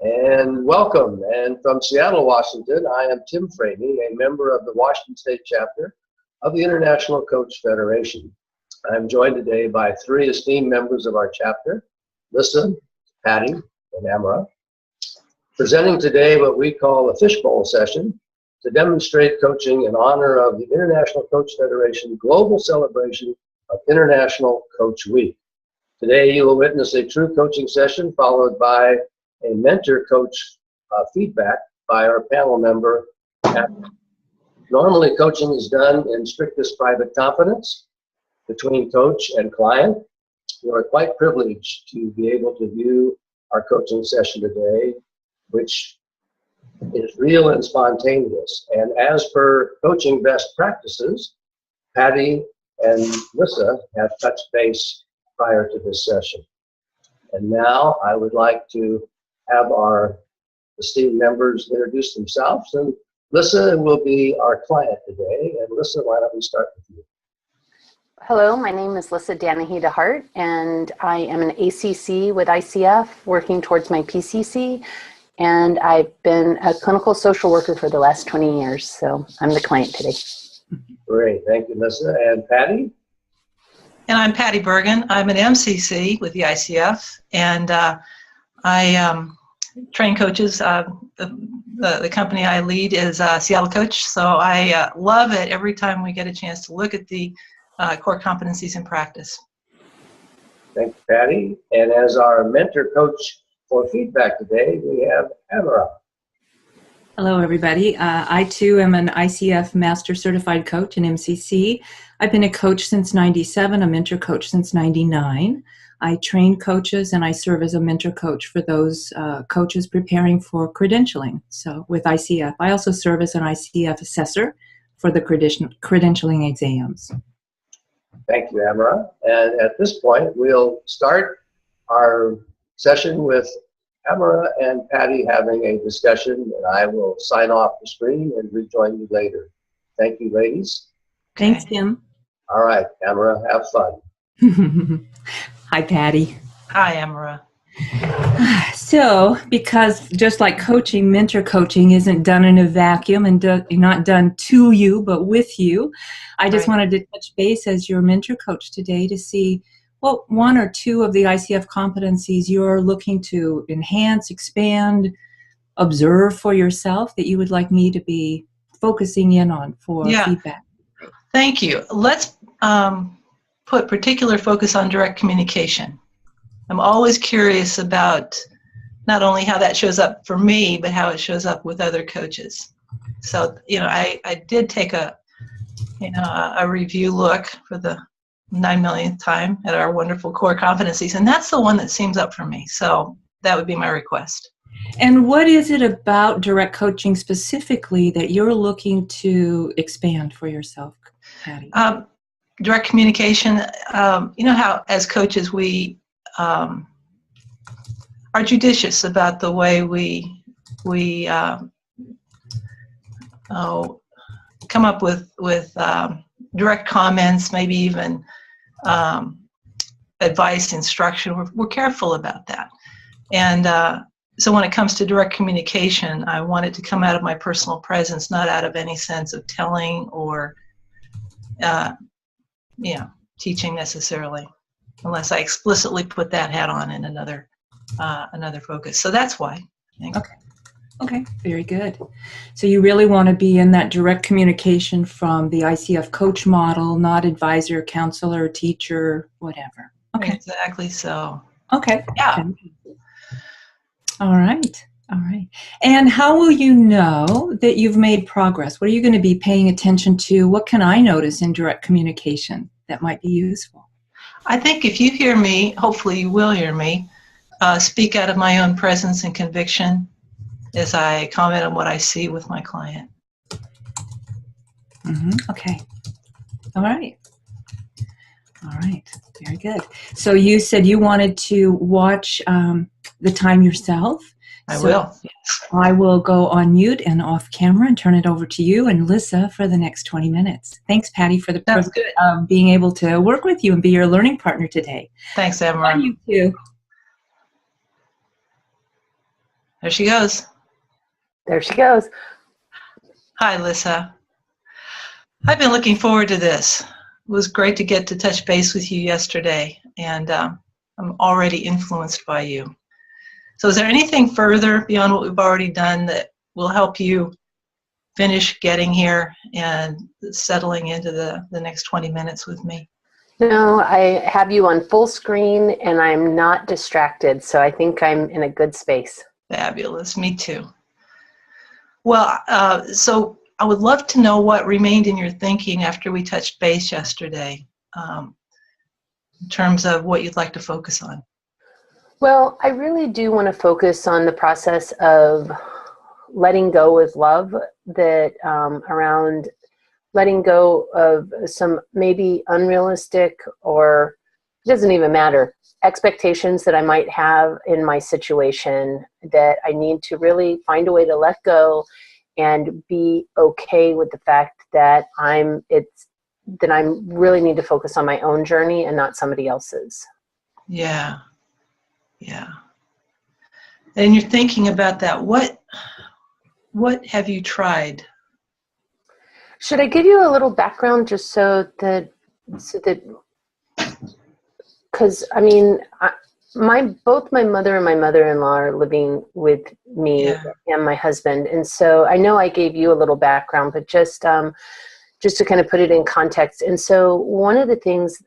And welcome. And from Seattle, Washington, I am Tim Framey, a member of the Washington State chapter of the International Coach Federation. I'm joined today by three esteemed members of our chapter, Lissa, Patty, and Amara, presenting today what we call a fishbowl session to demonstrate coaching in honor of the International Coach Federation Global Celebration of International Coach Week. Today, you will witness a true coaching session followed by a mentor-coach feedback by our panel member. Normally, coaching is done in strictest private confidence between coach and client. We are quite privileged to be able to view our coaching session today, which is real and spontaneous. And as per coaching best practices, Patty and Lissa have touched base prior to this session. And now I would like to have our esteemed members introduce themselves. And Lissa will be our client today. And Lissa, why don't we start with you? Hello, my name is Lissa Danahita Hart, and I am an ACC with ICF working towards my PCC. And I've been a clinical social worker for the last 20 years, so I'm the client today. Great, thank you, Lissa. And Patty? And I'm Patty Bergen. I'm an MCC with the ICF, and I train coaches. The company I lead is Seattle Coach, so I love it every time we get a chance to look at the core competencies in practice. Thank you, Patty. And as our mentor coach for feedback today, we have Amara. Hello, everybody. I, too, am an ICF Master Certified Coach in MCC. I've been a coach since '97, a mentor coach since '99. I train coaches and I serve as a mentor coach for those coaches preparing for credentialing. So with ICF, I also serve as an ICF assessor for the credentialing exams. Thank you, Amara. And at this point, we'll start our session with Amara and Patty having a discussion, and I will sign off the screen and rejoin you later. Thank you, ladies. Thanks, Tim. All right, Amara, have fun. Hi, Patty. Hi, Amara. So, because just like coaching, mentor coaching isn't done in a vacuum and not done to you, but with you, I just wanted to touch base as your mentor coach today to see what one or two of the ICF competencies you're looking to enhance, expand, observe for yourself that you would like me to be focusing in on for feedback. Thank you. Let's put particular focus on direct communication. I'm always curious about not only how that shows up for me, but how it shows up with other coaches. So, I did take a review look for the 9 millionth time at our wonderful core competencies, and that's the one that seems up for me. So that would be my request. And what is it about direct coaching specifically that you're looking to expand for yourself, Patty? Direct communication, you know how as coaches we are judicious about the way we come up with direct comments, maybe even advice, instruction. We're careful about that. And so when it comes to direct communication, I want it to come out of my personal presence, not out of any sense of telling or teaching necessarily, unless I explicitly put that hat on in another focus. So that's why, I think. Okay, very good. So you really want to be in that direct communication from the ICF coach model, not advisor, counselor, teacher, whatever. Okay. Exactly so. Okay. Yeah. Okay. All right. And how will you know that you've made progress? What are you going to be paying attention to? What can I notice in direct communication that might be useful? I think if you hear me, hopefully you will hear me, speak out of my own presence and conviction as I comment on what I see with my client. Okay. All right. Very good. So you said you wanted to watch the time yourself. I will. I will go on mute and off camera and turn it over to you and Lissa for the next 20 minutes. Thanks, Patty, for the privilege of being able to work with you and be your learning partner today. Thanks, Amara. You too. There she goes. There she goes. Hi, Lissa. I've been looking forward to this. It was great to get to touch base with you yesterday, and I'm already influenced by you. So is there anything further beyond what we've already done that will help you finish getting here and settling into the next 20 minutes with me? No, I have you on full screen and I'm not distracted, so I think I'm in a good space. Fabulous. Me too. Well, so I would love to know what remained in your thinking after we touched base yesterday, in terms of what you'd like to focus on. Well, I really do want to focus on the process of letting go with love, that around letting go of some maybe unrealistic, or it doesn't even matter, expectations that I might have in my situation, that I need to really find a way to let go and be okay with the fact that I really need to focus on my own journey and not somebody else's. Yeah. Yeah. And you're thinking about that. What have you tried? Should I give you a little background just so that because I mean, both my mother and my mother-in-law are living with me, Yeah. and my husband, and so I know I gave you a little background, but just to kind of put it in context. And so one of the things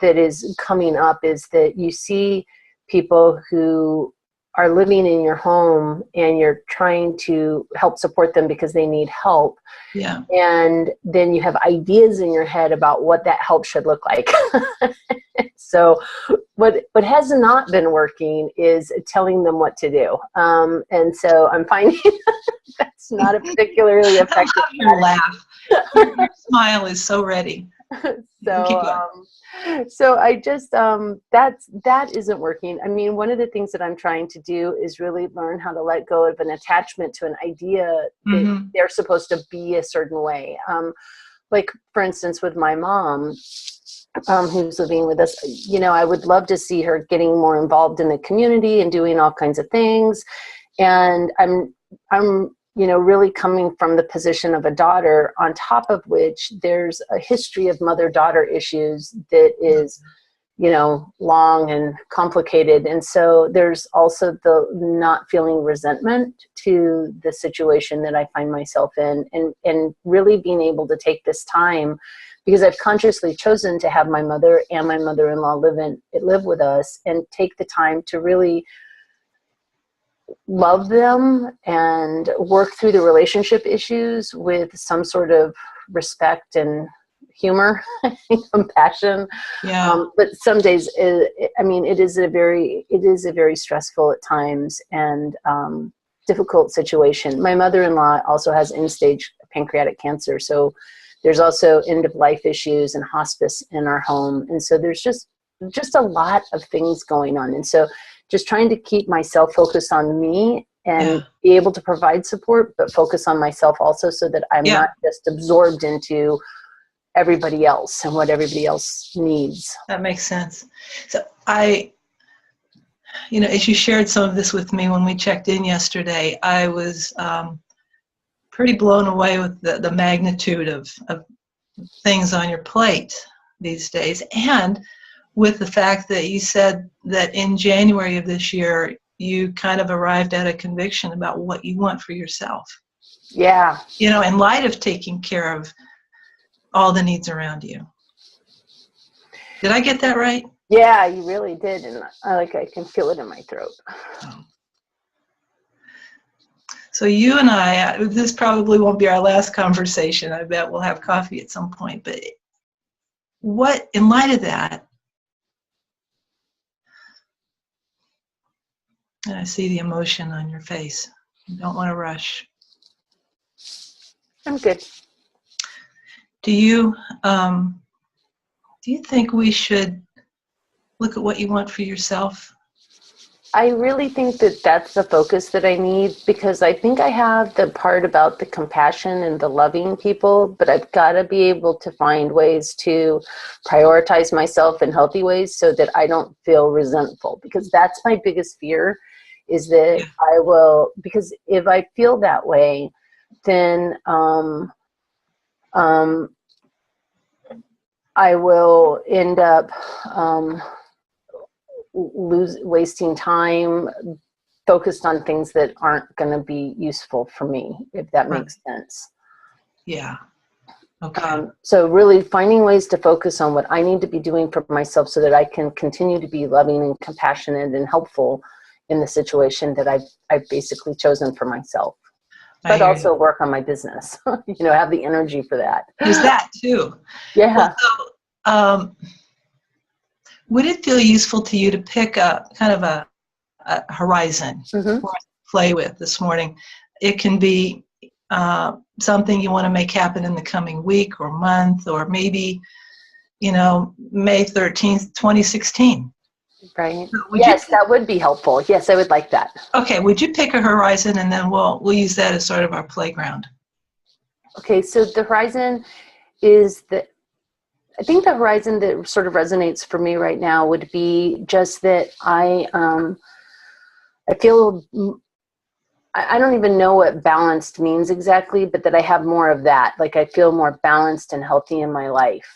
that is coming up is that you see people who are living in your home and you're trying to help support them because they need help. Yeah. And then you have ideas in your head about what that help should look like. So what has not been working is telling them what to do. And so I'm finding that's not a particularly effective Your laugh. Your smile is so ready. So I just that isn't working. I mean, one of the things that I'm trying to do is really learn how to let go of an attachment to an idea that they're supposed to be a certain way. Like, for instance, with my mom, who's living with us, you know, I would love to see her getting more involved in the community and doing all kinds of things. And I'm you know, really coming from the position of a daughter, on top of which there's a history of mother-daughter issues that is, you know, long and complicated. And so there's also the not feeling resentment to the situation that I find myself in, and really being able to take this time, because I've consciously chosen to have my mother and my mother-in-law live with us, and take the time to really love them and work through the relationship issues with some sort of respect and humor and compassion. Yeah. But some days, I mean, it is a very stressful at times and difficult situation. My mother-in-law also has end-stage pancreatic cancer, so there's also end-of-life issues and hospice in our home, and so there's just a lot of things going on. And so just trying to keep myself focused on me and be able to provide support, but focus on myself also, so that I'm not just absorbed into everybody else and what everybody else needs. That makes sense. So you know, as you shared some of this with me when we checked in yesterday, I was pretty blown away with the magnitude of things on your plate these days, and with the fact that you said that in January of this year, you kind of arrived at a conviction about what you want for yourself. Yeah. You know, in light of taking care of all the needs around you. Did I get that right? Yeah, you really did. And I can feel it in my throat. So you and I, this probably won't be our last conversation. I bet we'll have coffee at some point. But what, in light of that, and I see the emotion on your face. You don't want to rush. I'm good. Do you think we should look at what you want for yourself? I really think that that's the focus that I need, because I think I have the part about the compassion and the loving people, but I've got to be able to find ways to prioritize myself in healthy ways so that I don't feel resentful, because that's my biggest fear, is that Yeah. I will, because if I feel that way, then I will end up wasting time focused on things that aren't going to be useful for me, if that Right. makes sense. Yeah. Okay. So really finding ways to focus on what I need to be doing for myself so that I can continue to be loving and compassionate and helpful in the situation that I've basically chosen for myself. I But hear also you. work on my business, have the energy for that. There's that too. Yeah. Well, so, would it feel useful to you to pick a kind of a horizon Mm-hmm. for us to play with this morning? It can be something you want to make happen in the coming week or month, or maybe, May 13th, 2016. Right. Would Yes, you, that would be helpful. Yes, I would like that. okay, would you pick a horizon, and then we'll use that as sort of our playground? Okay, so the horizon is I think the horizon that sort of resonates for me right now would be just that I feel, I don't even know what balanced means exactly, but that I have more of that. Like I feel more balanced and healthy in my life.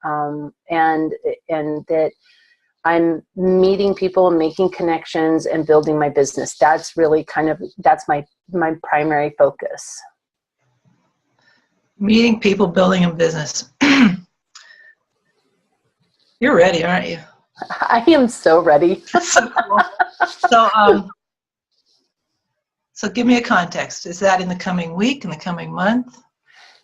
And that I'm meeting people and making connections and building my business. That's really that's my primary focus. Meeting people, building a business. You're ready, aren't you? I am so ready. So cool. So give me a context. Is that in the coming week, in the coming month?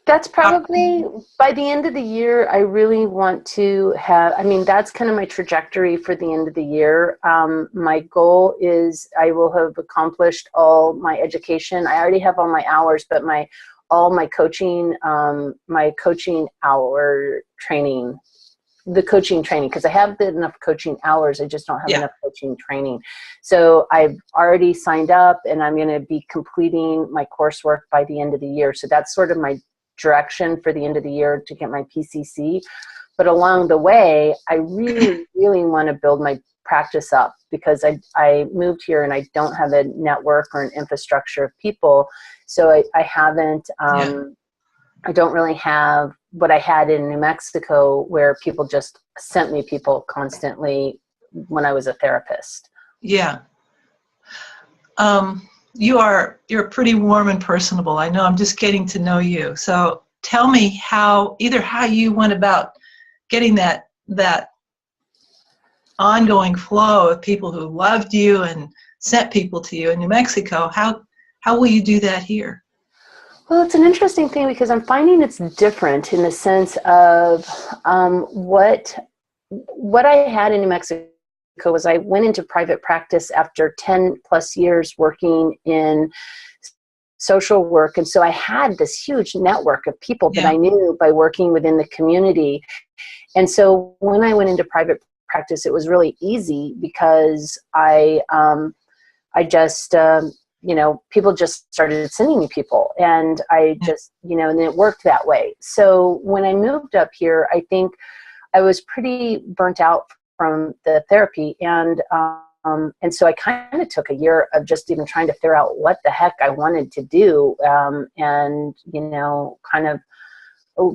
That's probably by the end of the year. I really want to have, that's kind of my trajectory for the end of the year. My goal is I will have accomplished all my education. I already have all my hours, but all my coaching hour training, the coaching training, because I have enough coaching hours. I just don't have enough coaching training. So I've already signed up and I'm going to be completing my coursework by the end of the year. So that's sort of my direction for the end of the year to get my PCC. But along the way, I really, really want to build my practice up because I moved here and I don't have a network or an infrastructure of people. So I haven't, I don't really have what I had in New Mexico where people just sent me people constantly when I was a therapist. Yeah. You're pretty warm and personable. I know I'm just getting to know you. So tell me how you went about getting that ongoing flow of people who loved you and sent people to you in New Mexico. How will you do that here? Well, it's an interesting thing because I'm finding it's different in the sense of what I had in New Mexico was I went into private practice after 10 plus years working in social work. And so I had this huge network of people that I knew by working within the community. And so when I went into private practice, it was really easy because I just, people just started sending me people and I just, and it worked that way. So when I moved up here, I think I was pretty burnt out from the therapy. And so I kind of took a year of just even trying to figure out what the heck I wanted to do. And, kind of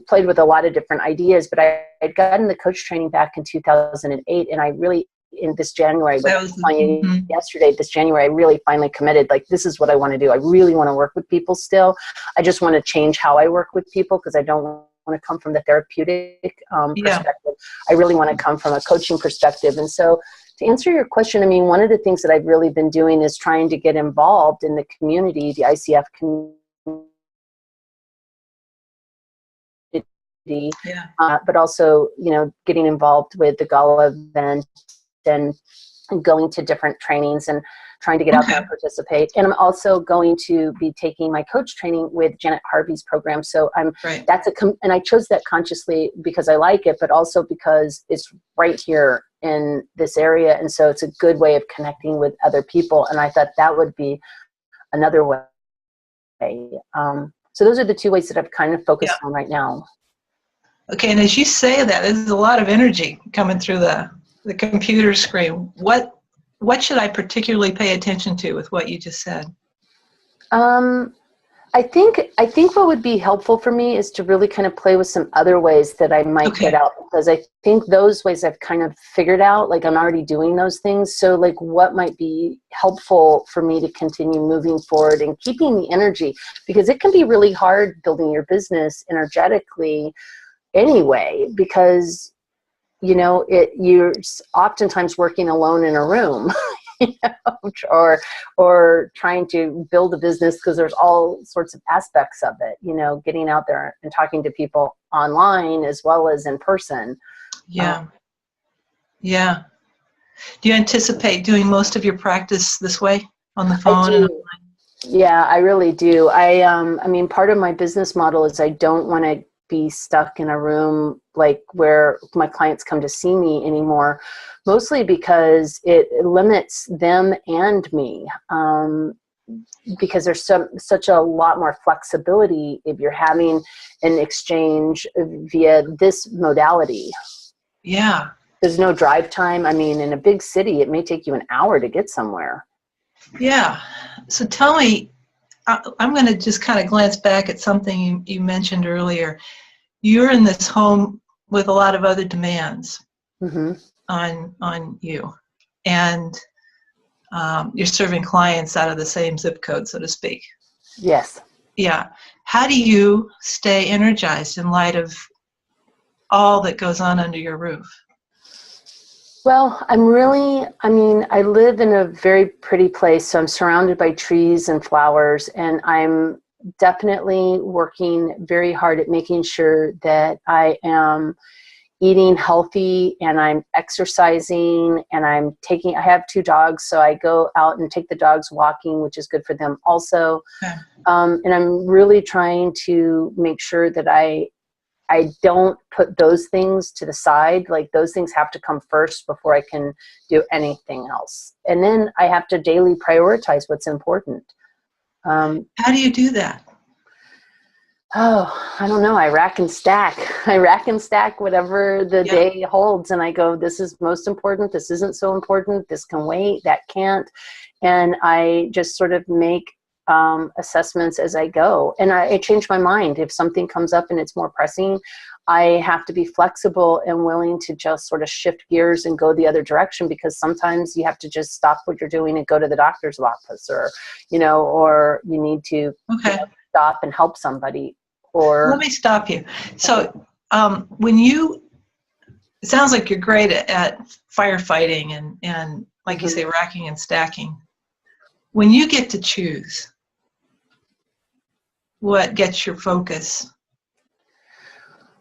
played with a lot of different ideas, but I'd gotten the coach training back in 2008. And I really, in this January, yesterday, this January, I really finally committed, like, this is what I want to do. I really want to work with people still. I just want to change how I work with people because I don't want to come from the therapeutic perspective. I really want to come from a coaching perspective. And so to answer your question, one of the things that I've really been doing is trying to get involved in the community, the ICF community, but also, getting involved with the gala event and going to different trainings and trying to get out there and participate. And I'm also going to be taking my coach training with Janet Harvey's program. So and I chose that consciously because I like it, but also because it's right here in this area. And so it's a good way of connecting with other people. And I thought that would be another way. So those are the two ways that I've kind of focused on right now. Okay, and as you say that, there's a lot of energy coming through the computer screen. What what should I particularly pay attention to with what you just said? I think what would be helpful for me is to really kind of play with some other ways that I might Okay. get out, because I think those ways I've kind of figured out, like I'm already doing those things. So like what might be helpful for me to continue moving forward and keeping the energy, because it can be really hard building your business energetically anyway, because you're oftentimes working alone in a room. Or trying to build a business, because there's all sorts of aspects of it, getting out there and talking to people online as well as in person. Yeah. Yeah. Do you anticipate doing most of your practice this way, on the phone? I do. Yeah, I really do. I mean, part of my business model is I don't want to be stuck in a room like where my clients come to see me anymore, mostly because it limits them and me, because there's such a lot more flexibility if you're having an exchange via this modality. Yeah. There's no drive time. I mean, in a big city, it may take you an hour to get somewhere. Yeah. So tell me, I'm going to just kind of glance back at something you mentioned earlier. You're in this home with a lot of other demands on you, and you're serving clients out of the same zip code, so to speak. Yes. Yeah. How do you stay energized in light of all that goes on under your roof? Well, I live in a very pretty place, so I'm surrounded by trees and flowers, and I'm definitely working very hard at making sure that I am eating healthy and I'm exercising, and I have 2 dogs, so I go out and take the dogs walking, which is good for them also. Okay. And I'm really trying to make sure that I don't put those things to the side. Like, those things have to come first before I can do anything else. And then I have to daily prioritize what's important. How do you do that? Oh, I don't know. I rack and stack. I rack and stack whatever the day holds. And I go, this is most important. This isn't so important. This can wait. That can't. And I just sort of make assessments as I go. And I change my mind. If something comes up and it's more pressing, I have to be flexible and willing to just sort of shift gears and go the other direction, because sometimes you have to just stop what you're doing and go to the doctor's office, or you need to stop and help somebody. Or let me stop you. So it sounds like you're great at firefighting and like you say, racking and stacking. When you get to choose what gets your focus?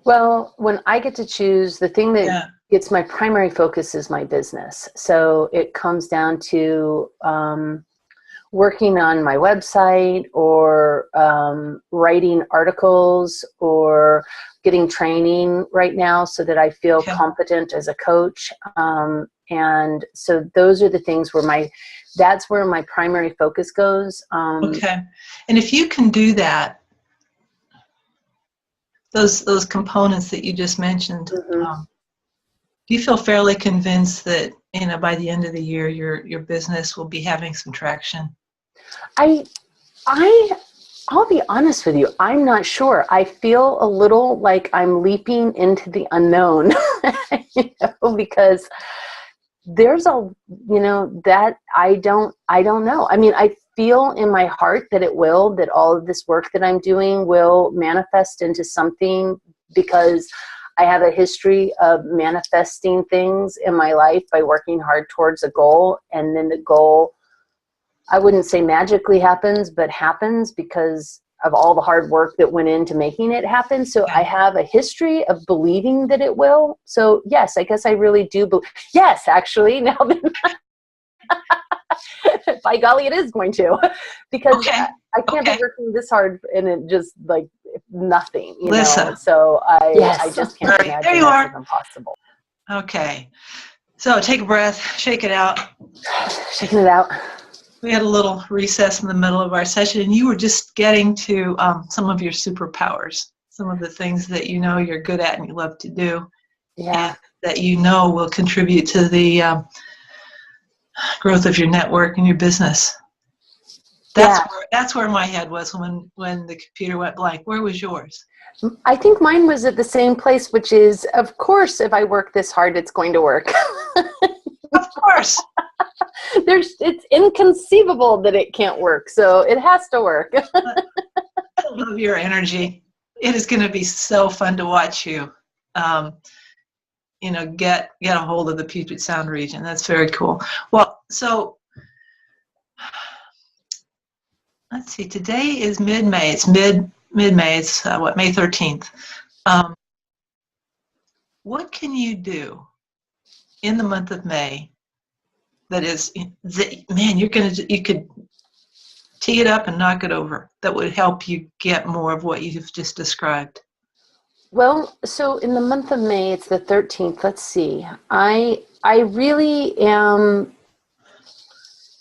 Well, when I get to choose, the thing that gets my primary focus is my business. So it comes down to working on my website, or writing articles, or getting training right now so that I feel competent as a coach. And so those are the things that's where my primary focus goes. Okay. And if you can do that, those components that you just mentioned, do you feel fairly convinced that by the end of the year your business will be having some traction? I'll be honest with you. I'm not sure. I feel a little like I'm leaping into the unknown, because there's that I don't know. I mean, I feel in my heart that that all of this work that I'm doing will manifest into something, because I have a history of manifesting things in my life by working hard towards a goal, and then the goal, I wouldn't say magically happens, but happens because of all the hard work that went into making it happen. So I have a history of believing that it will. So yes, I guess I really do. Yes, actually, now that by golly, it is going to, because I can't be working this hard and it just like nothing, know. So I just can't imagine there you are. Impossible. Okay. So take a breath, shake it out. Shaking it out. We had a little recess in the middle of our session, and you were just getting to some of your superpowers, some of the things that you're good at and you love to do, and that will contribute to the growth of your network and your business. That's where my head was when the computer went blank. Where was yours? I think mine was at the same place, which is, of course, if I work this hard, it's going to work. Of course. It's inconceivable that it can't work, so it has to work. I love your energy. It is going to be so fun to watch you. Get a hold of the Puget Sound region. That's very cool. Well, so let's see. Today is mid-May. It's mid-May. It's May 13th. What can you do in the month of May that is, man, you could tee it up and knock it over, that would help you get more of what you've just described? Well, so in the month of May, it's the 13th. Let's see. I really am,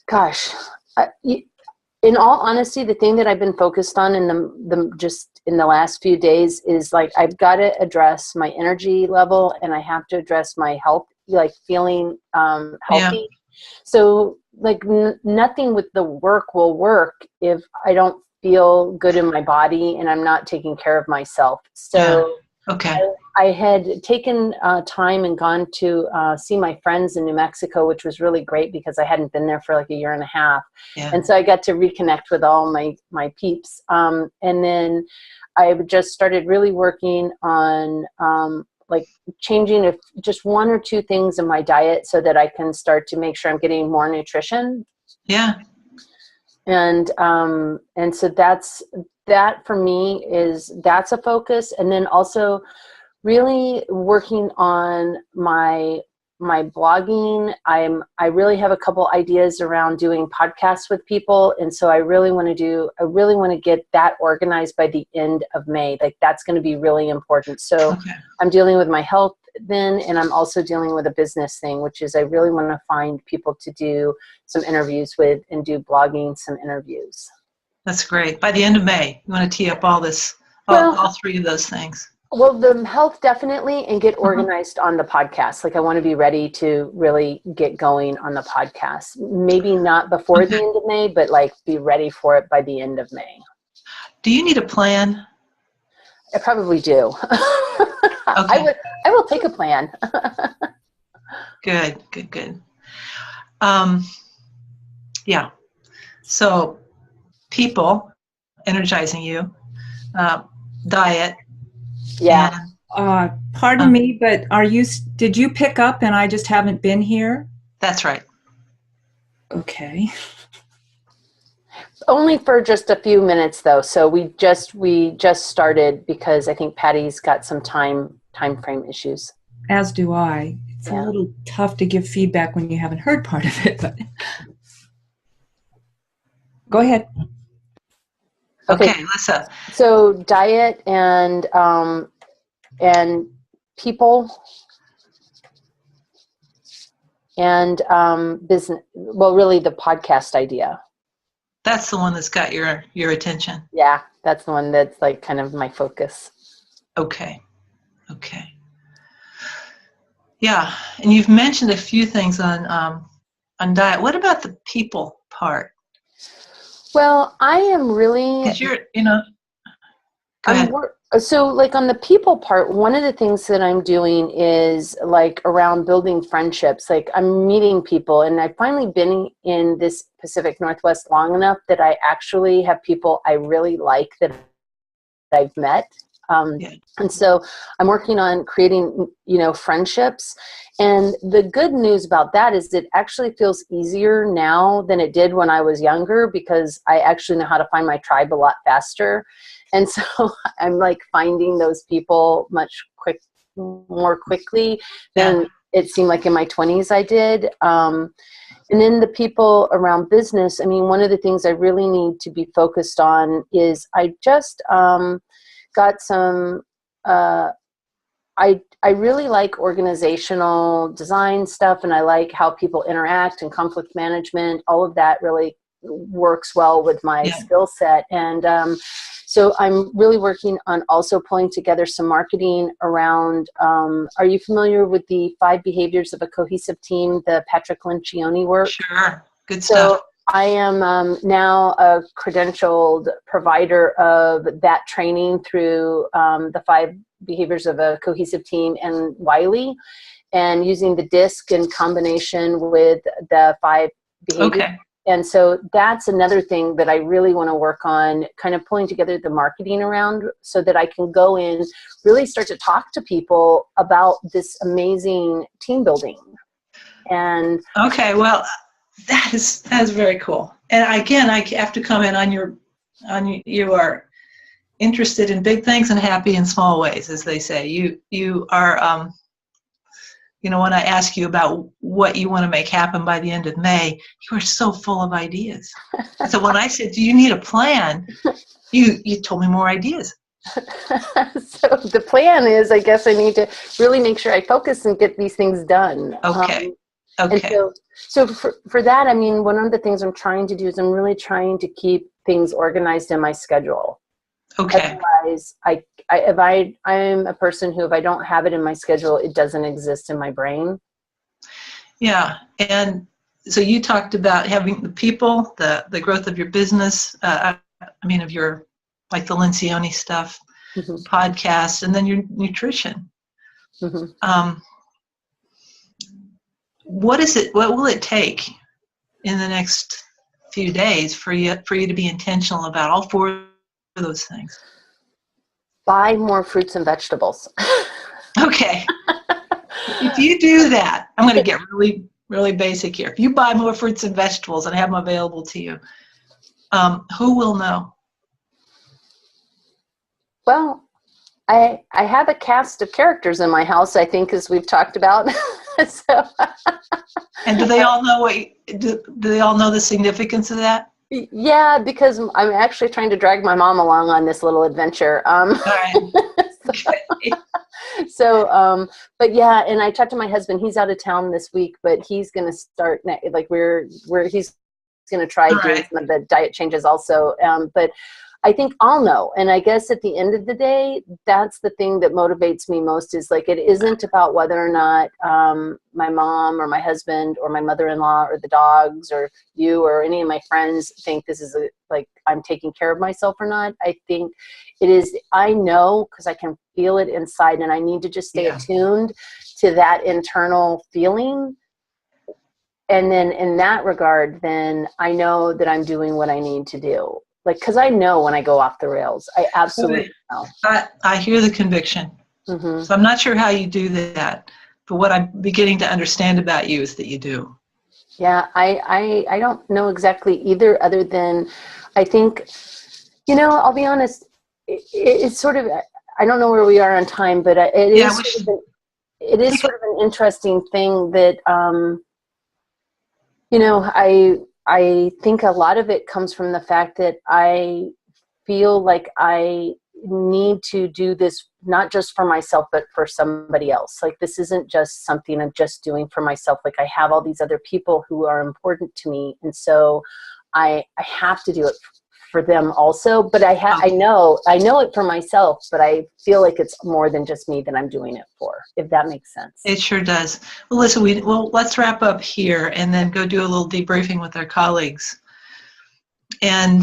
gosh, in all honesty, the thing that I've been focused on in the last few days is like, I've got to address my energy level, and I have to address my health, like feeling healthy. Yeah. So like nothing with the work will work if I don't feel good in my body and I'm not taking care of myself. So yeah. Okay. I had taken time and gone to see my friends in New Mexico, which was really great because I hadn't been there for like a year and a half. Yeah. And so I got to reconnect with all my peeps. And then I just started really working on like changing just one or two things in my diet so that I can start to make sure I'm getting more nutrition. Yeah. And so that for me that's a focus. And then also really working on my blogging. I really have a couple ideas around doing podcasts with people. And so I really want to get that organized by the end of May. Like that's going to be really important. So okay. I'm dealing with my health then, and I'm also dealing with a business thing, which is I really want to find people to do some interviews with and do blogging, some interviews. That's great. By the end of May, you want to tee up all three of those things. Well, the health definitely, and get organized on the podcast. Like I want to be ready to really get going on the podcast. Maybe not before the end of May, but like be ready for it by the end of May. Do you need a plan? I probably do. Okay. I will take a plan. Good. Yeah. So people energizing you, diet. Yeah. Pardon me, but did you pick up and I just haven't been here? That's right. Okay. Only for just a few minutes though. So we just started because I think Patty's got some time frame issues. As do I. It's a little tough to give feedback when you haven't heard part of it, but go ahead. Okay, Lisa. So diet and people and business. Well, really, the podcast idea. That's the one that's got your attention. Yeah, that's the one that's like kind of my focus. Okay. Yeah, and you've mentioned a few things on diet. What about the people part? Well, I am really... Because you're, go ahead. So like on the people part, one of the things that I'm doing is like around building friendships. Like I'm meeting people, and I've finally been in this Pacific Northwest long enough that I actually have people I really like that I've met. And so I'm working on creating, friendships. And the good news about that is it actually feels easier now than it did when I was younger, because I actually know how to find my tribe a lot faster. And so I'm like finding those people more quickly than it seemed like in my 20s I did. And then the people around business, I mean, one of the things I really need to be focused on is I just got some, I really like organizational design stuff, and I like how people interact and conflict management. All of that really works well with my Yeah. skill set. And so I'm really working on also pulling together some marketing around, are you familiar with the 5 behaviors of a cohesive team, the Patrick Lencioni work? Sure. Good So stuff. I am now a credentialed provider of that training through the 5 behaviors of a cohesive team and Wiley, and using the DISC in combination with the 5 behaviors. Okay. And so that's another thing that I really want to work on, kind of pulling together the marketing around so that I can go in, really start to talk to people about this amazing team building. And Okay. Well, that is very cool. And again, I have to comment on you are interested in big things and happy in small ways, as they say. You are, when I ask you about what you want to make happen by the end of May, you are so full of ideas. So when I said, do you need a plan? You told me more ideas. So the plan is, I guess I need to really make sure I focus and get these things done. Okay. And Okay. so for that, I mean, one of the things I'm trying to do is I'm really trying to keep things organized in my schedule. Okay. Otherwise, I'm a person who, if I don't have it in my schedule, it doesn't exist in my brain. Yeah. And so you talked about having the people, the growth of your business, of your, like the Lencioni stuff, Mm-hmm. podcast, and then your nutrition. Mm-hmm. What will it take in the next few days for you to be intentional about all 4 of those things? Buy more fruits and vegetables. Okay. If you do that, I'm going to get really, really basic here. If you buy more fruits and vegetables and have them available to you, who will know? Well, I have a cast of characters in my house, I think, as we've talked about. So, And do they all know do they all know the significance of that? yeah, because I'm actually trying to drag my mom along on this little adventure. All right. So, but yeah, and I talked to my husband. He's out of town this week, but he's going to start, like he's going to try doing some of the diet changes also. But I think I'll know. And I guess at the end of the day, that's the thing that motivates me most, is like, it isn't about whether or not my mom or my husband or my mother-in-law or the dogs or you or any of my friends think this is like I'm taking care of myself or not. I think it is, I know, because I can feel it inside, and I need to just stay attuned to that internal feeling. And then in that regard, then I know that I'm doing what I need to do. Like, because I know when I go off the rails. I absolutely know. I hear the conviction. Mm-hmm. So I'm not sure how you do that, but what I'm beginning to understand about you is that you do. Yeah, I don't know exactly either, other than I think, I'll be honest, it's sort of, I don't know where we are on time, but it is sort of an interesting thing that, I think a lot of it comes from the fact that I feel like I need to do this not just for myself, but for somebody else. Like, this isn't just something I'm just doing for myself. Like, I have all these other people who are important to me, and so I have to do it for them also. But I know it for myself, but I feel like it's more than just me that I'm doing it for, if that makes sense. It sure does. Well, listen, let's wrap up here and then go do a little debriefing with our colleagues. And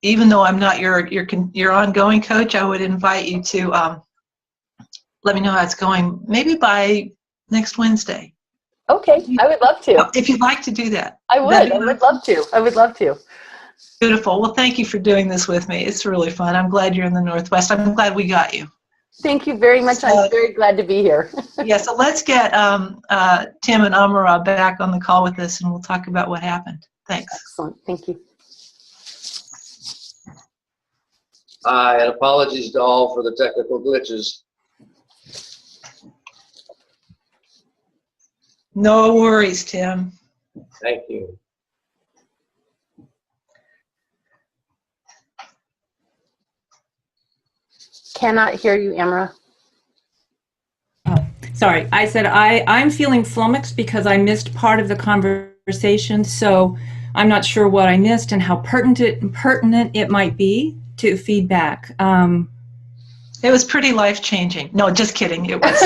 even though I'm not your ongoing coach, I would invite you to let me know how it's going, maybe by next Wednesday. Okay, I would love to. If you'd like to do that. I would love to. I would love to. Beautiful. Well, thank you for doing this with me. It's really fun. I'm glad you're in the Northwest. I'm glad we got you. Thank you very much. I'm very glad to be here. Yeah, so let's get Tim and Amara back on the call with us, and we'll talk about what happened. Thanks. Excellent. Thank you. And apologies to all for the technical glitches. No worries, Tim. Thank you. Cannot hear you, Amara. Oh, sorry. I said I'm feeling flummoxed because I missed part of the conversation. So I'm not sure what I missed and how pertinent it might be to feedback. It was pretty life-changing. No, just kidding. It was.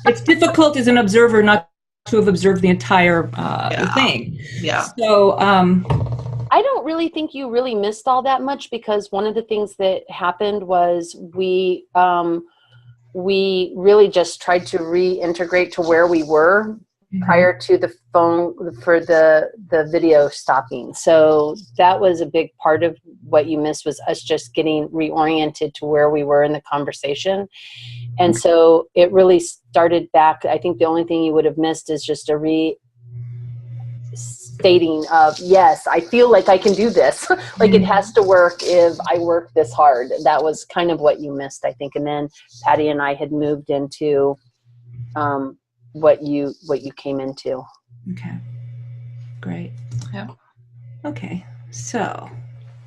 It's difficult as an observer not to have observed the entire thing. Yeah. So I don't really think you really missed all that much, because one of the things that happened was we really just tried to reintegrate to where we were prior to the phone for the video stopping. So that was a big part of what you missed, was us just getting reoriented to where we were in the conversation. And so it really started back. I think the only thing you would have missed is just a restating of, yes, I feel like I can do this. Like it has to work if I work this hard. That was kind of what you missed, I think. And then Patty and I had moved into what you came into. okay, great. Yeah. Okay, so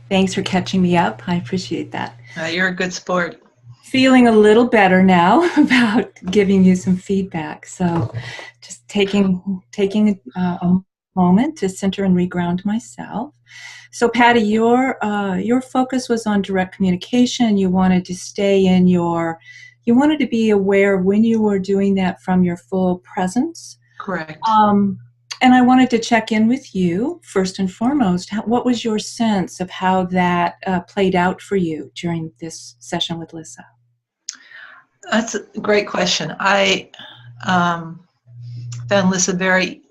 thanks for catching me up. I appreciate that. You're a good sport. Feeling a little better now about giving you some feedback. So just taking a moment to center and reground myself. So Patty, your focus was on direct communication. You wanted to stay in you wanted to be aware when you were doing that from your full presence. Correct. And I wanted to check in with you first and foremost. What was your sense of how that played out for you during this session with Lissa? That's a great question. I found Lissa very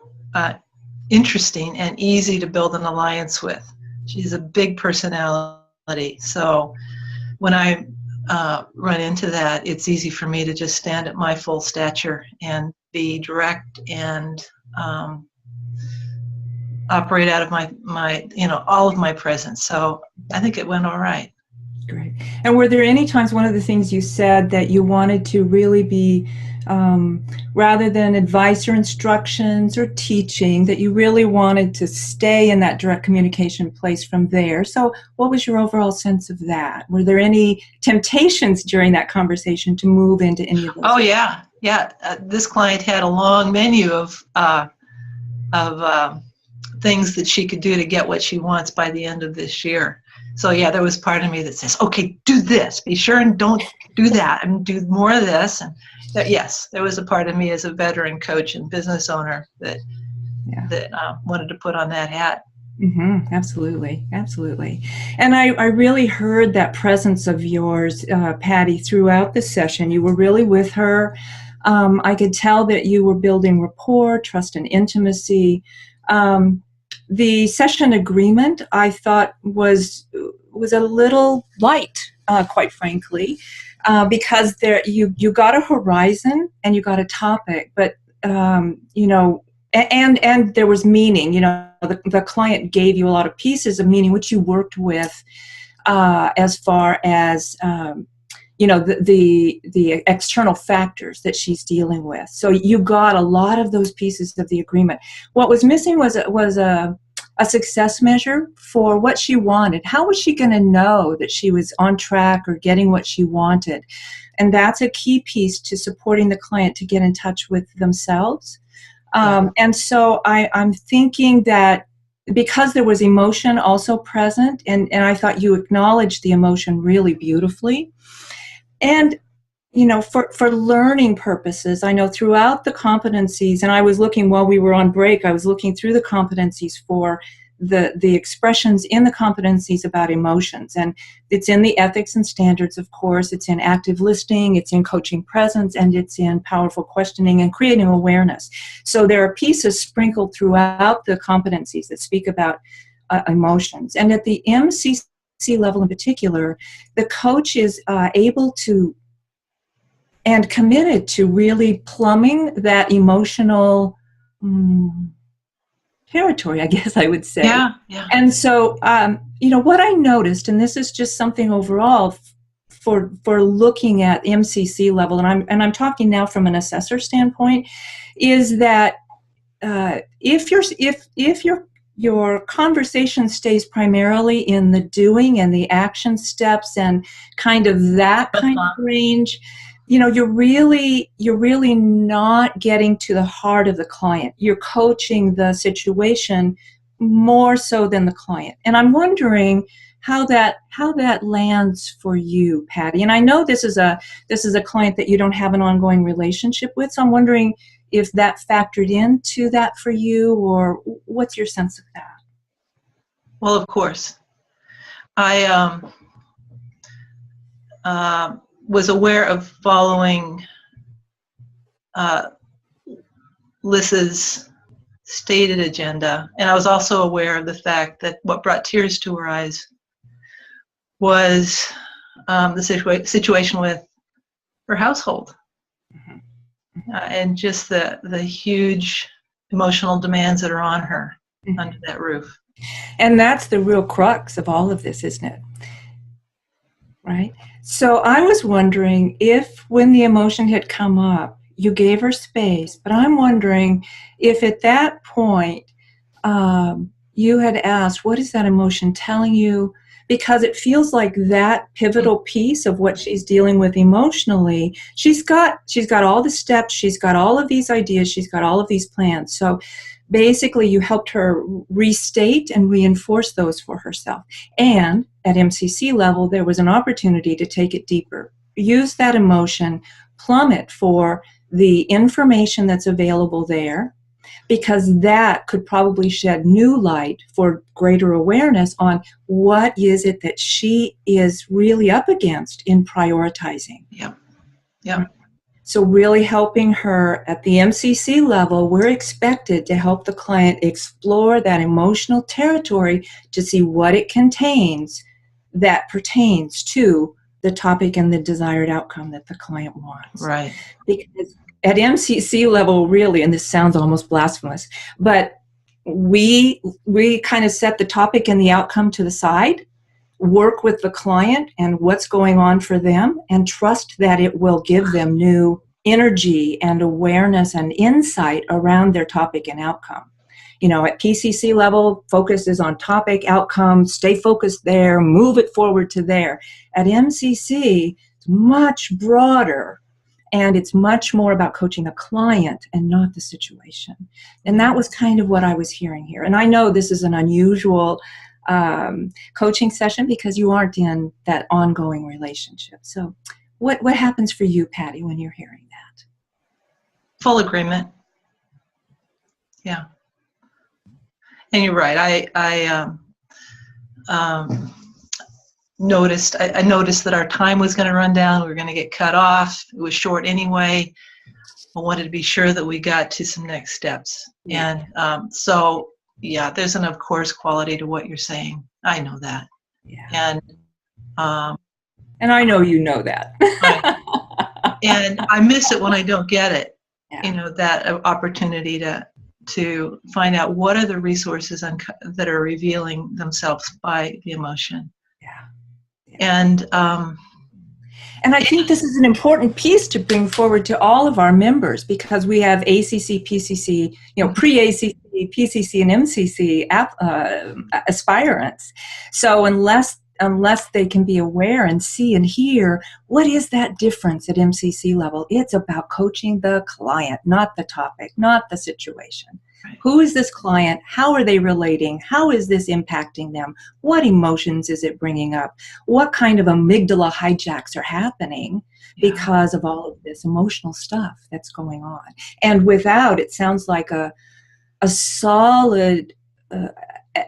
interesting and easy to build an alliance with. She's a big personality. So when I run into that, it's easy for me to just stand at my full stature and be direct and operate out of my all of my presence. So I think it went all right. Great. And were there any times, one of the things you said, that you wanted to really be, rather than advice or instructions or teaching, that you really wanted to stay in that direct communication place from there? So what was your overall sense of that? Were there any temptations during that conversation to move into any of those? Oh, yeah. Yeah. This client had a long menu of things that she could do to get what she wants by the end of this year. So yeah, there was part of me that says, okay, do this, be sure and don't do that, and do more of this. And yes, there was a part of me as a veteran coach and business owner that wanted to put on that hat. Mm-hmm. Absolutely. Absolutely. And I really heard that presence of yours, Patty, throughout the session. You were really with her. I could tell that you were building rapport, trust, and intimacy. The session agreement, I thought, was a little light, quite frankly, because you got a horizon and you got a topic, but and there was meaning. The client gave you a lot of pieces of meaning, which you worked with as far as the external factors that she's dealing with. So you got a lot of those pieces of the agreement. What was missing was a success measure for what she wanted. How was she going to know that she was on track or getting what she wanted? And that's a key piece to supporting the client to get in touch with themselves. And so I'm thinking that because there was emotion also present, and I thought you acknowledged the emotion really beautifully. And, for learning purposes, I know throughout the competencies, and I was looking while we were on break, I was looking through the competencies for the expressions in the competencies about emotions. And it's in the ethics and standards, of course. It's in active listening, it's in coaching presence, and it's in powerful questioning and creating awareness. So there are pieces sprinkled throughout the competencies that speak about emotions. And at the MCC level in particular, the coach is able to and committed to really plumbing that emotional territory, I guess I would say. Yeah. And so, what I noticed, and this is just something overall for looking at MCC level, and I'm talking now from an assessor standpoint, is that if your conversation stays primarily in the doing and the action steps and kind of that kind of range, you're really not getting to the heart of the client. You're coaching the situation more so than the client. And I'm wondering how that lands for you, Patty. And I know this is a client that you don't have an ongoing relationship with, so I'm wondering if that factored into that for you, or what's your sense of that? Well, of course. I was aware of following Lissa's stated agenda, and I was also aware of the fact that what brought tears to her eyes was the situation with her household, and just the huge emotional demands that are on her under that roof. And that's the real crux of all of this, isn't it? Right? So I was wondering if when the emotion had come up, you gave her space, but I'm wondering if at that point you had asked, what is that emotion telling you? Because it feels like that pivotal piece of what she's dealing with emotionally, she's got all the steps, she's got all of these ideas, she's got all of these plans. So basically you helped her restate and reinforce those for herself. And at MCC level, there was an opportunity to take it deeper. Use that emotion, plumb it for the information that's available there, because that could probably shed new light for greater awareness on what is it that she is really up against in prioritizing. Yeah. Yeah. So really helping her at the MCC level, we're expected to help the client explore that emotional territory to see what it contains that pertains to the topic and the desired outcome that the client wants. Right. Because at MCC level, really, and this sounds almost blasphemous, but we kind of set the topic and the outcome to the side, work with the client and what's going on for them, and trust that it will give them new energy and awareness and insight around their topic and outcome. You know, at PCC level, focus is on topic, outcome, stay focused there, move it forward to there. At MCC, it's much broader, and it's much more about coaching the client and not the situation. And that was kind of what I was hearing here. And I know this is an unusual coaching session because you aren't in that ongoing relationship. So what happens for you, Patty, when you're hearing that? Full agreement. Yeah. And you're right. I noticed that our time was going to run down. We were going to get cut off. It was short anyway. I wanted to be sure that we got to some next steps. Yeah. And so, yeah, there's an of course quality to what you're saying. I know that. Yeah. And I know you know that. and I miss it when I don't get it. Yeah. You know, that opportunity to find out what are the resources that are revealing themselves by the emotion. Yeah. And I think this is an important piece to bring forward to all of our members, because we have ACC, PCC, you know, pre-ACC, PCC, and MCC aspirants. So unless they can be aware and see and hear, what is that difference at MCC level? It's about coaching the client, not the topic, not the situation. Right. Who is this client? How are they relating? How is this impacting them? What emotions is it bringing up? What kind of amygdala hijacks are happening because of all of this emotional stuff that's going on? And without, it sounds like a solid,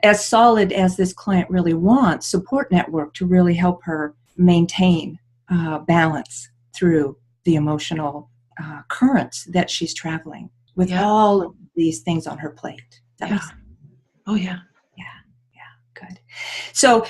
as solid as this client really wants, support network to really help her maintain balance through the emotional currents that she's traveling with all of these things on her plate. That makes sense? Oh yeah. Yeah, good. So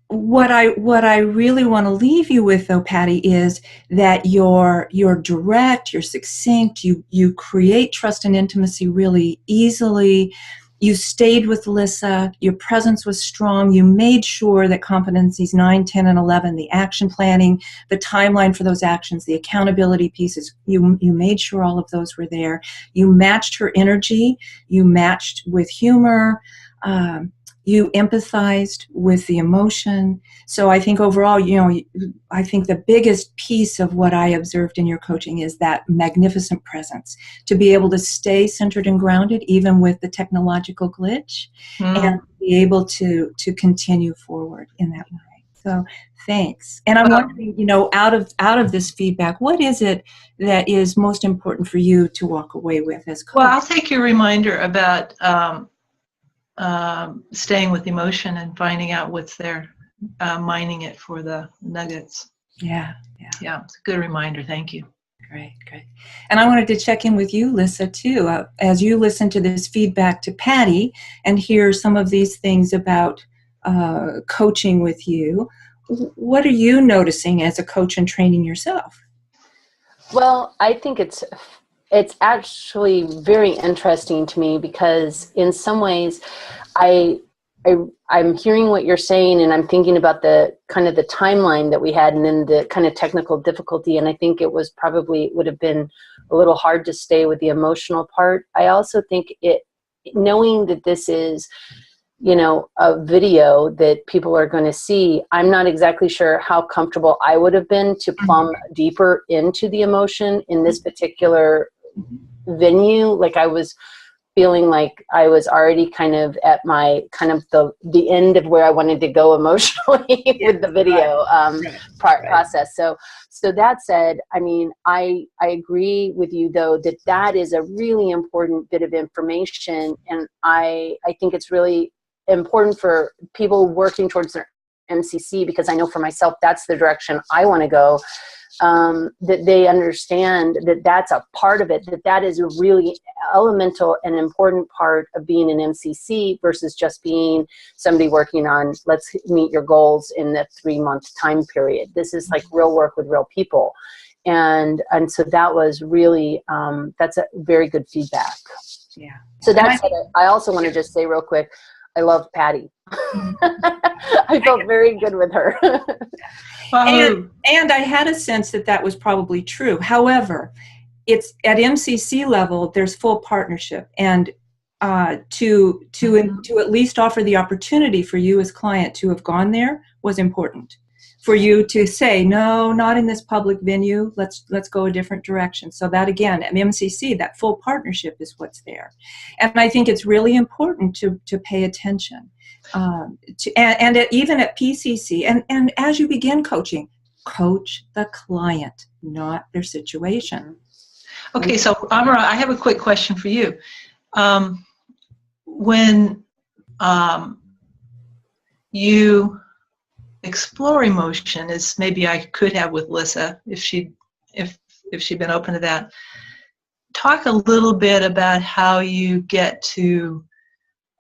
what I really want to leave you with, though, Patty, is that you're direct, you're succinct, you create trust and intimacy really easily. You stayed with Lissa, your presence was strong, you made sure that competencies 9, 10, and 11, the action planning, the timeline for those actions, the accountability pieces, you made sure all of those were there. You matched her energy, you matched with humor, You empathized with the emotion. So I think overall, I think the biggest piece of what I observed in your coaching is that magnificent presence, to be able to stay centered and grounded even with the technological glitch, and be able to continue forward in that way. So thanks. And I'm wondering, out of this feedback, what is it that is most important for you to walk away with as coach? Well, I'll take your reminder about staying with emotion and finding out what's there, mining it for the nuggets. Yeah, it's a good reminder. Thank you. Great. And I wanted to check in with you, Lissa, too. As you listen to this feedback to Patty and hear some of these things about coaching with you, what are you noticing as a coach and training yourself? Well, I think it's actually very interesting to me, because in some ways I'm hearing what you're saying, and I'm thinking about the kind of the timeline that we had and then the kind of technical difficulty. And I think it would have been a little hard to stay with the emotional part. I also think knowing that this is, a video that people are going to see, I'm not exactly sure how comfortable I would have been to plumb deeper into the emotion in this particular venue. Like, I was feeling like I was already kind of at my the end of where I wanted to go emotionally with the video process. So that said, I mean, I agree with you, though, that is a really important bit of information, and I think it's really important for people working towards their MCC, because I know for myself that's the direction I want to go. That they understand that that's a part of it, that is a really elemental and important part of being an MCC versus just being somebody working on, let's meet your goals in the 3-month time period. This is like real work with real people. And so that was really, that's a very good feedback. Yeah. So that's it. I also want to just say real quick, I love Patty. I felt very good with her. And I had a sense that was probably true. However, it's at MCC level, there's full partnership, and to at least offer the opportunity for you as client to have gone there was important. For you to say, no, not in this public venue, let's go a different direction. So that, again, at MCC, that full partnership is what's there. And I think it's really important to pay attention. Even at PCC, and as you begin coaching, coach the client, not their situation. Okay, so Amara, I have a quick question for you. When you explore emotion, as maybe I could have with Lissa if she'd been open to that, talk a little bit about how you get to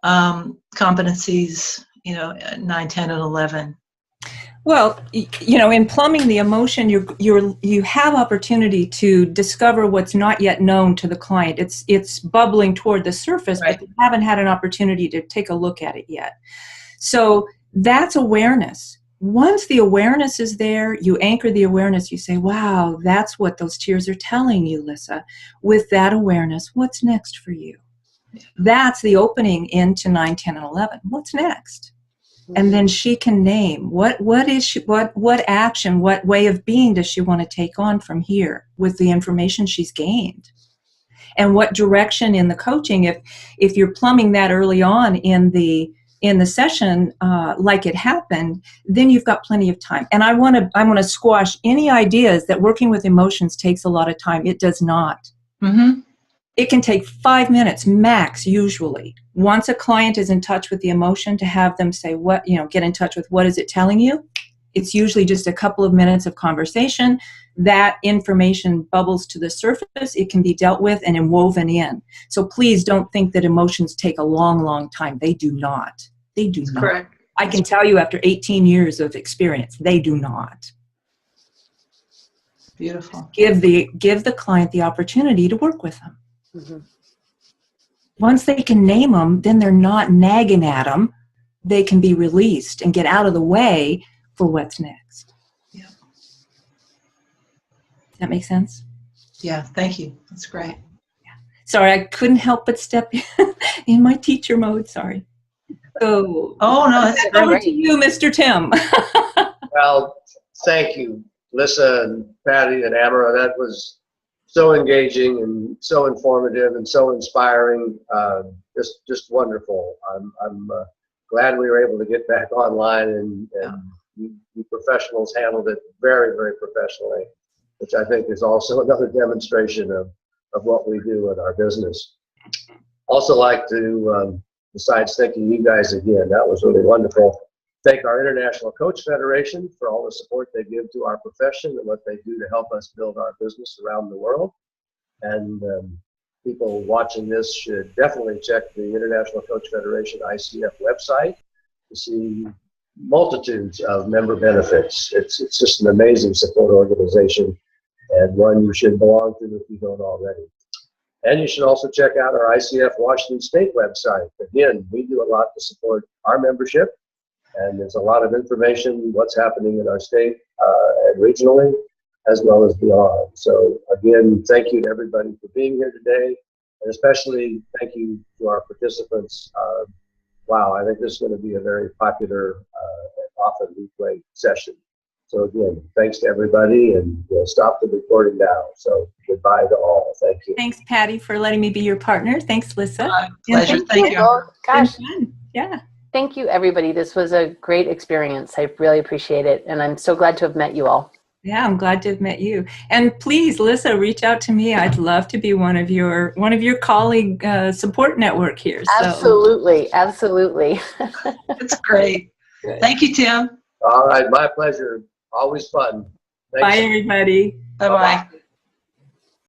competencies, 9, 10, and 11. Well, in plumbing the emotion, you have opportunity to discover what's not yet known to the client. It's bubbling toward the surface, right, but you haven't had an opportunity to take a look at it yet. So that's awareness. Once the awareness is there, you anchor the awareness. You say, wow, that's what those tears are telling you, Lissa. With that awareness, what's next for you? That's the opening into 9, 10, and 11. What's next? And then she can name what action, what way of being does she want to take on from here with the information she's gained, and what direction in the coaching. If you're plumbing that early on in the session, like it happened, then you've got plenty of time. And I want to squash any ideas that working with emotions takes a lot of time. It does not. Mm-hmm. It can take 5 minutes max, usually. Once a client is in touch with the emotion, to have them say, get in touch with what is it telling you? It's usually just a couple of minutes of conversation. That information bubbles to the surface. It can be dealt with and woven in. So please don't think that emotions take a long, long time. They do not. They do not. Correct. I can tell you after 18 years of experience, they do not. Beautiful. Give the client the opportunity to work with them. Mm-hmm. Once they can name them, then they're not nagging at them. They can be released and get out of the way for what's next. Yeah. Does that make sense? Yeah, thank you. That's great. Yeah. Sorry, I couldn't help but step in my teacher mode. Sorry. So, Oh, no, that's over great. to you, Mr. Tim. Well, thank you, Lissa and Patty and Amara. That was so engaging and so informative and so inspiring. Just wonderful. I'm glad we were able to get back online, and you professionals handled it very, very professionally, which I think is also another demonstration of what we do in our business. Also like to, besides thanking you guys again, that was really wonderful. Thank our International Coach Federation for all the support they give to our profession and what they do to help us build our business around the world. And people watching this should definitely check the International Coach Federation ICF website to see multitudes of member benefits. It's just an amazing support organization, and one you should belong to if you don't already. And you should also check out our ICF-Washington State website. Again, we do a lot to support our membership, and there's a lot of information, what's happening in our state and regionally, as well as beyond. So again, thank you to everybody for being here today, and especially thank you to our participants. Wow, I think this is going to be a very popular and often replayed session. So again, thanks to everybody, and we'll stop the recording now. So goodbye to all. Thank you. Thanks, Patty, for letting me be your partner. Thanks, Lissa. Pleasure. Thank you. Well, gosh, Yeah. thank you, everybody. This was a great experience. I really appreciate it, and I'm so glad to have met you all. Yeah, I'm glad to have met you. And please, Lissa, reach out to me. I'd love to be one of your colleague support network here. So. Absolutely, absolutely. That's great. Good. Thank you, Tim. All right, my pleasure. Always fun. Thanks. Bye, everybody. Bye-bye.